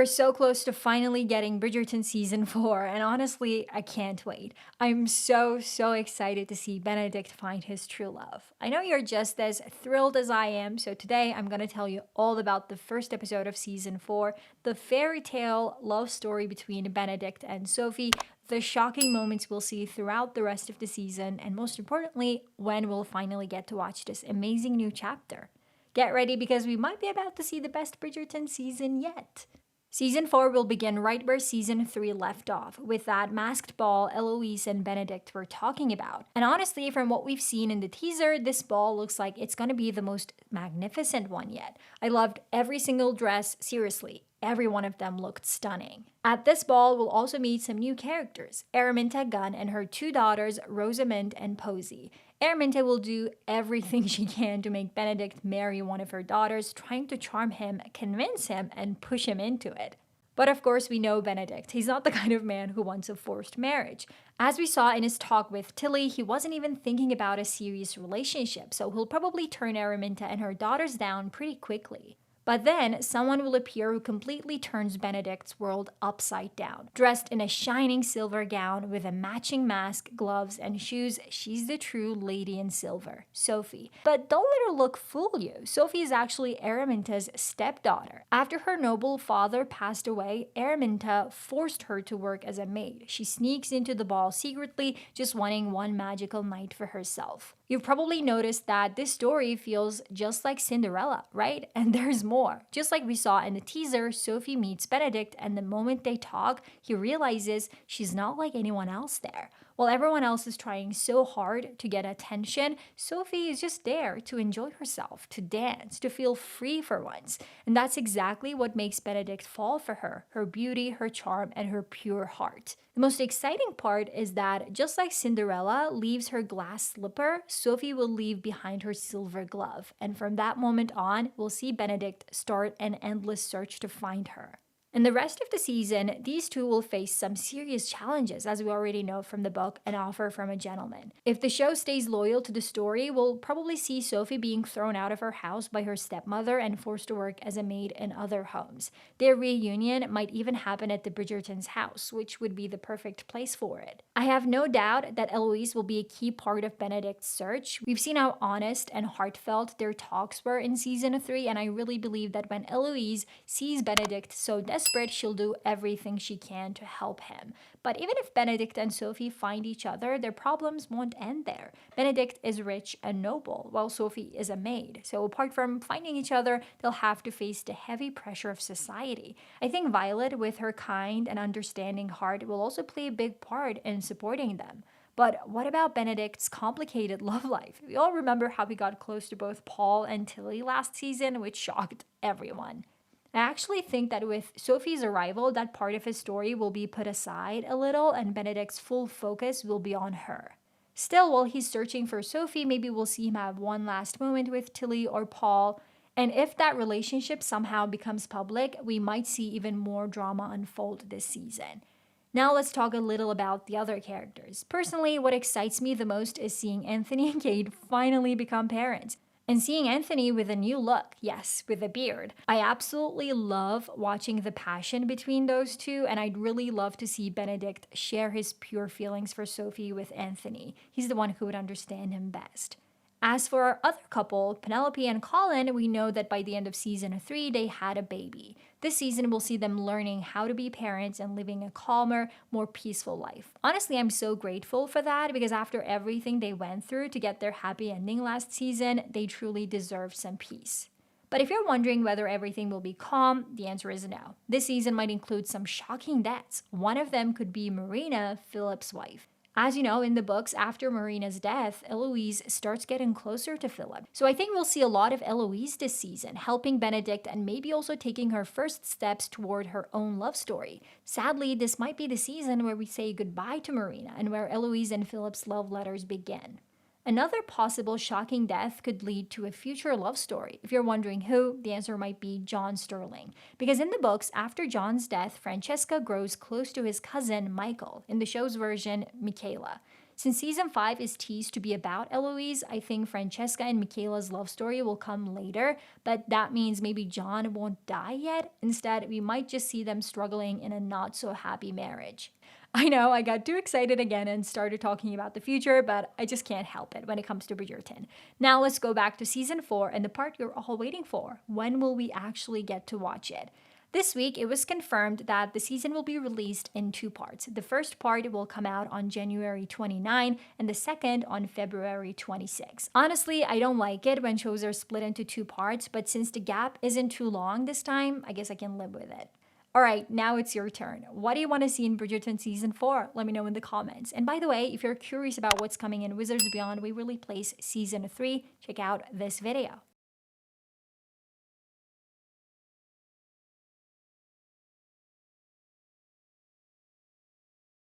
We're so close to finally getting Bridgerton season 4, and honestly, I can't wait. I'm so excited to see Benedict find his true love. I know you're just as thrilled as I am, so today I'm gonna tell you all about the first episode of season 4, the fairy tale love story between Benedict and Sophie, the shocking moments we'll see throughout the rest of the season, and most importantly, when we'll finally get to watch this amazing new chapter. Get ready because we might be about to see the best Bridgerton season yet. Season 4 will begin right where Season 3 left off, with that masked ball Eloise and Benedict were talking about. And honestly, from what we've seen in the teaser, this ball looks like it's gonna be the most magnificent one yet. I loved every single dress, seriously. Every one of them looked stunning. At this ball, we'll also meet some new characters, Araminta Gunn and her two daughters, Rosamund and Posey. Araminta will do everything she can to make Benedict marry one of her daughters, trying to charm him, convince him, and push him into it. But of course, we know Benedict. He's not the kind of man who wants a forced marriage. As we saw in his talk with Tilly, he wasn't even thinking about a serious relationship, so he'll probably turn Araminta and her daughters down pretty quickly. But then, someone will appear who completely turns Benedict's world upside down. Dressed in a shining silver gown with a matching mask, gloves, and shoes, she's the true lady in silver, Sophie. But don't let her look fool you. Sophie is actually Araminta's stepdaughter. After her noble father passed away, Araminta forced her to work as a maid. She sneaks into the ball secretly, just wanting one magical night for herself. You've probably noticed that this story feels just like Cinderella, right? And there's more. Just like we saw in the teaser, Sophie meets Benedict, and the moment they talk, he realizes she's not like anyone else there. While everyone else is trying so hard to get attention, Sophie is just there to enjoy herself, to dance, to feel free for once. And that's exactly what makes Benedict fall for her beauty, her charm, and her pure heart. The most exciting part is that just like Cinderella leaves her glass slipper, Sophie will leave behind her silver glove. And from that moment on, we'll see Benedict start an endless search to find her. In the rest of the season, these two will face some serious challenges, as we already know from the book An Offer from a Gentleman. If the show stays loyal to the story, we'll probably see Sophie being thrown out of her house by her stepmother and forced to work as a maid in other homes. Their reunion might even happen at the Bridgerton's house, which would be the perfect place for it. I have no doubt that Eloise will be a key part of Benedict's search. We've seen how honest and heartfelt their talks were in season 3, and I really believe that when Eloise sees Benedict so desperate, she'll do everything she can to help him. But even if Benedict and Sophie find each other, their problems won't end there. Benedict is rich and noble, while Sophie is a maid. So apart from finding each other, they'll have to face the heavy pressure of society. I think Violet, with her kind and understanding heart, will also play a big part in supporting them. But what about Benedict's complicated love life? We all remember how he got close to both Paul and Tilly last season, which shocked everyone. I actually think that with Sophie's arrival, that part of his story will be put aside a little and Benedict's full focus will be on her. Still, while he's searching for Sophie, maybe we'll see him have one last moment with Tilly or Paul. And if that relationship somehow becomes public, we might see even more drama unfold this season. Now let's talk a little about the other characters. Personally, what excites me the most is seeing Anthony and Kate finally become parents. And seeing Anthony with a new look, yes, with a beard. I absolutely love watching the passion between those two, and I'd really love to see Benedict share his pure feelings for Sophie with Anthony. He's the one who would understand him best. As for our other couple, Penelope and Colin, we know that by the end of season 3, they had a baby. This season, we'll see them learning how to be parents and living a calmer, more peaceful life. Honestly, I'm so grateful for that because after everything they went through to get their happy ending last season, they truly deserve some peace. But if you're wondering whether everything will be calm, the answer is no. This season might include some shocking deaths. One of them could be Marina, Philip's wife. As you know, in the books, after Marina's death, Eloise starts getting closer to Philip. So I think we'll see a lot of Eloise this season, helping Benedict and maybe also taking her first steps toward her own love story. Sadly, this might be the season where we say goodbye to Marina and where Eloise and Philip's love letters begin. Another possible shocking death could lead to a future love story. If you're wondering who, the answer might be John Sterling. Because in the books, after John's death, Francesca grows close to his cousin Michael, in the show's version, Michaela. Since season 5 is teased to be about Eloise, I think Francesca and Michaela's love story will come later, but that means maybe John won't die yet. Instead, we might just see them struggling in a not so happy marriage. I know I got too excited again and started talking about the future, but I just can't help it when it comes to Bridgerton. Now let's go back to season 4 and the part you're all waiting for. When will we actually get to watch it? This week, it was confirmed that the season will be released in 2 parts. The first part will come out on January 29 and the second on February 26. Honestly, I don't like it when shows are split into 2 parts, but since the gap isn't too long this time, I guess I can live with it. Alright, now it's your turn. What do you want to see in Bridgerton Season 4? Let me know in the comments. And by the way, if you're curious about what's coming in Wizards Beyond Waverly Place Season 3, check out this video.